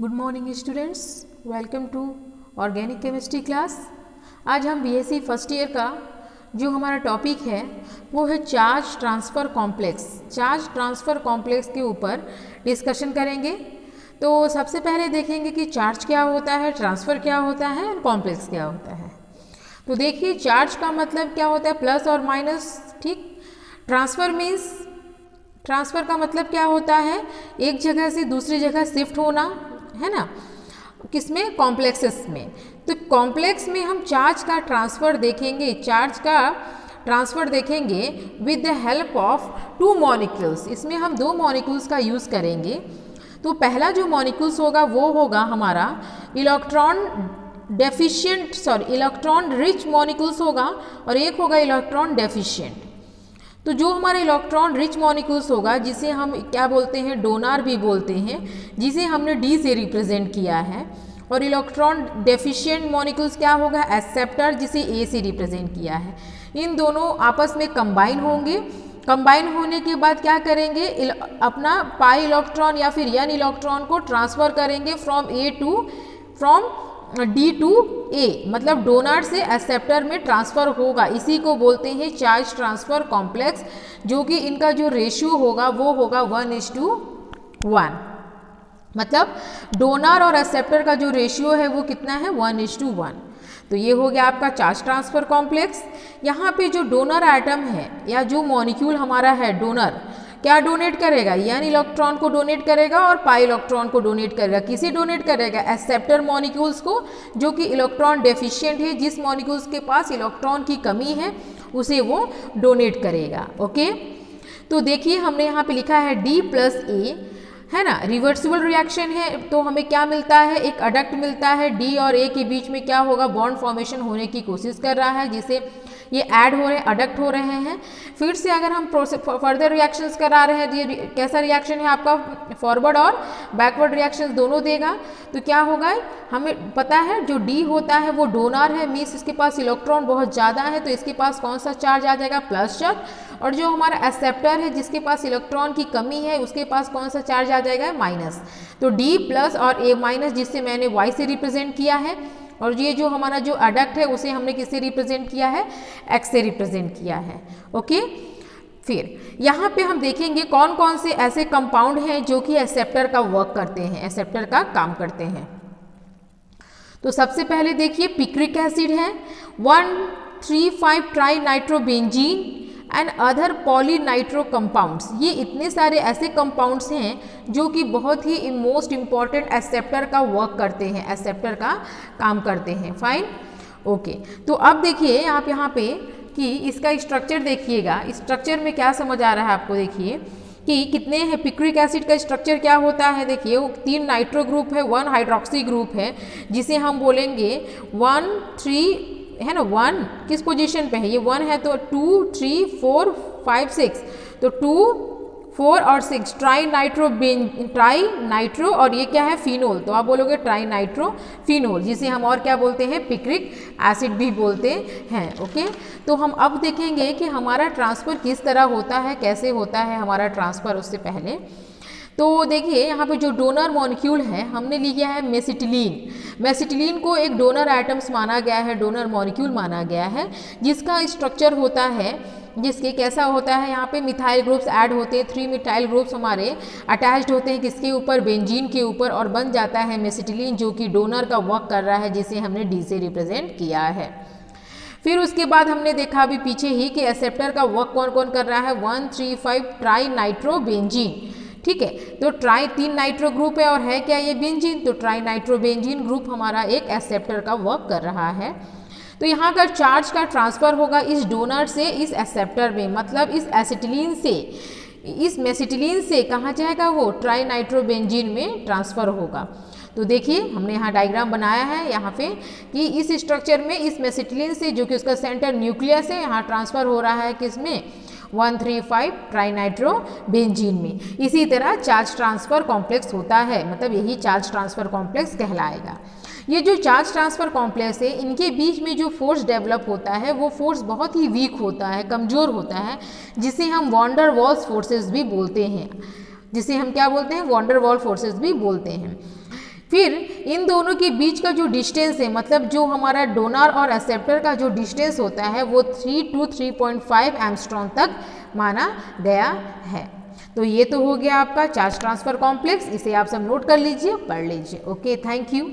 Good morning students, welcome to organic chemistry class. आज हम BSc first year का जो हमारा टॉपिक है वो है charge transfer complex. Charge transfer complex के ऊपर डिस्कशन करेंगे। तो सबसे पहले देखेंगे कि चार्ज क्या होता है, ट्रांसफ़र क्या होता है और कॉम्प्लेक्स क्या होता है। तो देखिए, चार्ज का मतलब क्या होता है, प्लस और माइनस, ठीक। ट्रांसफ़र का मतलब क्या होता है, एक जगह से दूसरी जगह शिफ्ट होना, है ना, किसमें, कॉम्प्लेक्सेस में। तो कॉम्प्लेक्स में हम चार्ज का ट्रांसफ़र देखेंगे, with the help of two molecules. इसमें हम दो मॉलिक्यूल्स का यूज़ करेंगे। तो पहला जो मॉलिक्यूल्स होगा वो होगा हमारा इलेक्ट्रॉन रिच मॉलिक्यूल्स होगा और एक होगा इलेक्ट्रॉन डेफिशिएंट। तो जो हमारा इलेक्ट्रॉन रिच मॉलिक्यूल्स होगा, जिसे हम क्या बोलते हैं, डोनर भी बोलते हैं, जिसे हमने डी से रिप्रेजेंट किया है। और इलेक्ट्रॉन डेफिशिएंट मॉलिक्यूल्स क्या होगा, एक्सेप्टर, जिसे ए से रिप्रेजेंट किया है। इन दोनों आपस में कंबाइन होंगे। कंबाइन होने के बाद क्या करेंगे, अपना पाई इलेक्ट्रॉन या फिर एन इलेक्ट्रॉन को ट्रांसफ़र करेंगे फ्रॉम डी टू ए, मतलब डोनर से एक्सेप्टर में ट्रांसफ़र होगा। इसी को बोलते हैं चार्ज ट्रांसफ़र कॉम्प्लेक्स, जो कि इनका जो रेशियो होगा वो होगा 1:1। मतलब डोनर और एक्सेप्टर का जो रेशियो है वो कितना है, 1:1। तो ये हो गया आपका चार्ज ट्रांसफ़र कॉम्प्लेक्स। यहाँ पे जो डोनर एटम है या जो मॉलिक्यूल हमारा है, डोनर क्या डोनेट करेगा, एन इलेक्ट्रॉन को डोनेट करेगा और पाई इलेक्ट्रॉन को डोनेट करेगा। किसे डोनेट करेगा, एक्सेप्टर मॉलिक्यूल्स को, जो कि इलेक्ट्रॉन डेफिशिएंट है, जिस मॉलिक्यूल्स के पास इलेक्ट्रॉन की कमी है उसे वो डोनेट करेगा। ओके, तो देखिए हमने यहाँ पे लिखा है D+A, है ना, रिवर्सिबल रिएक्शन है। तो हमें क्या मिलता है, एक अडक्ट मिलता है। डी और ए के बीच में क्या होगा, बॉन्ड फॉर्मेशन होने की कोशिश कर रहा है, जिसे ये ऐड हो रहे हैं, अडक्ट हो रहे हैं। फिर से अगर हम फर्दर रिएक्शंस करा रहे हैं, ये कैसा रिएक्शन है आपका, फॉरवर्ड और बैकवर्ड रिएक्शंस दोनों देगा। तो क्या होगा, हमें पता है जो डी होता है वो डोनर है, मीन्स इसके पास इलेक्ट्रॉन बहुत ज़्यादा है, तो इसके पास कौन सा चार्ज आ जाएगा, प्लस चार्ज। और जो हमारा एक्सेप्टर है, जिसके पास इलेक्ट्रॉन की कमी है, उसके पास कौन सा चार्ज आ जाएगा, माइनस। तो डी प्लस और ए माइनस, जिससे मैंने वाई से रिप्रेजेंट किया है। और ये जो हमारा जो अडक्ट है उसे हमने किससे रिप्रेजेंट किया है, एक्स से रिप्रेजेंट किया है। ओके, फिर यहाँ पे हम देखेंगे कौन कौन से ऐसे कंपाउंड हैं जो कि एक्सेप्टर का वर्क करते हैं, एक्सेप्टर का काम करते हैं। तो सबसे पहले देखिए पिक्रिक एसिड है, 1,3,5 tri nitrobenzene and other polynitro compounds. ये इतने सारे ऐसे कंपाउंड्स हैं जो कि बहुत ही मोस्ट इम्पॉर्टेंट एक्सेप्टर का वर्क करते हैं, एक्सेप्टर का काम करते हैं। Fine, okay. तो अब देखिए यहाँ पे कि इसका स्ट्रक्चर देखिएगा, स्ट्रक्चर में क्या समझ आ रहा है आपको। देखिए कि कितने हैं, पिक्रिक एसिड का स्ट्रक्चर क्या होता है। देखिए 3 नाइट्रो ग्रुप है, 1 हाइड्रोक्सी ग्रुप है, जिसे हम बोलेंगे 1, 3, है ना, 1 किस पोजीशन पे है, ये 1 है, तो 2, 3, 4, 5, 6, तो 2, 4 और 6 ट्राई नाइट्रो, और ये क्या है, फिनोल। तो आप बोलोगे ट्राई नाइट्रो फिनोल, जिसे हम और क्या बोलते हैं, पिक्रिक एसिड भी बोलते हैं। ओके, तो हम अब देखेंगे कि हमारा ट्रांसफ़र किस तरह होता है, कैसे होता है हमारा ट्रांसफ़र। उससे पहले तो देखिए यहाँ पे जो डोनर मॉलिक्यूल है हमने लिया है मेसिटिलीन। मेसिटिलीन को एक डोनर एटम्स माना गया है, डोनर मॉलिक्यूल माना गया है, जिसका स्ट्रक्चर होता है, जिसके कैसा होता है, यहाँ पे मिथाइल ग्रुप्स ऐड होते हैं, 3 मिथाइल ग्रुप्स हमारे अटैच्ड होते हैं किसके ऊपर, बेंजीन के ऊपर, और बन जाता है मेसिटिलीन, जो कि डोनर का वर्क कर रहा है, जिसे हमने डी से रिप्रेजेंट किया है। फिर उसके बाद हमने देखा अभी पीछे ही कि एक्सेप्टर का वर्क कौन कौन कर रहा है, 1,3,5 ट्राई नाइट्रोबेंजीन। ठीक है, तो ट्राई 3 नाइट्रो ग्रुप है और है क्या, ये बेंजीन। तो ट्राई नाइट्रोबेंजीन ग्रुप हमारा एक एक्सेप्टर का वर्क कर रहा है। तो यहाँ का चार्ज का ट्रांसफ़र होगा इस डोनर से इस एक्सेप्टर में, मतलब इस एसिटिलीन से इस मेसिटिलीन से कहाँ जाएगा, वो ट्राई नाइट्रोबेंजीन में ट्रांसफ़र होगा। तो देखिए हमने यहाँ डायग्राम बनाया है यहाँ पे कि इस स्ट्रक्चर में इस मेसिटिलीन से, जो कि उसका सेंटर न्यूक्लियस है, यहाँ ट्रांसफ़र हो रहा है किसमें, 1,3,5 ट्राइनाइट्रोबेंजीन में। इसी तरह चार्ज ट्रांसफ़र कॉम्प्लेक्स होता है, मतलब यही चार्ज ट्रांसफ़र कॉम्प्लेक्स कहलाएगा। ये जो चार्ज ट्रांसफ़र कॉम्प्लेक्स है, इनके बीच में जो फोर्स डेवलप होता है वो फोर्स बहुत ही वीक होता है, कमज़ोर होता है, जिसे हम वॉन्डर वॉल्स फोर्सेस भी बोलते हैं, जिसे हम क्या बोलते हैं, वॉन्डर वॉल फोर्सेस भी बोलते हैं। फिर इन दोनों के बीच का जो डिस्टेंस है, मतलब जो हमारा डोनर और एक्सेप्टर का जो डिस्टेंस होता है वो 3 to 3.5 एंगस्ट्रॉम तक माना गया है। तो ये तो हो गया आपका चार्ज ट्रांसफर कॉम्प्लेक्स, इसे आप सब नोट कर लीजिए, पढ़ लीजिए। Okay, thank you.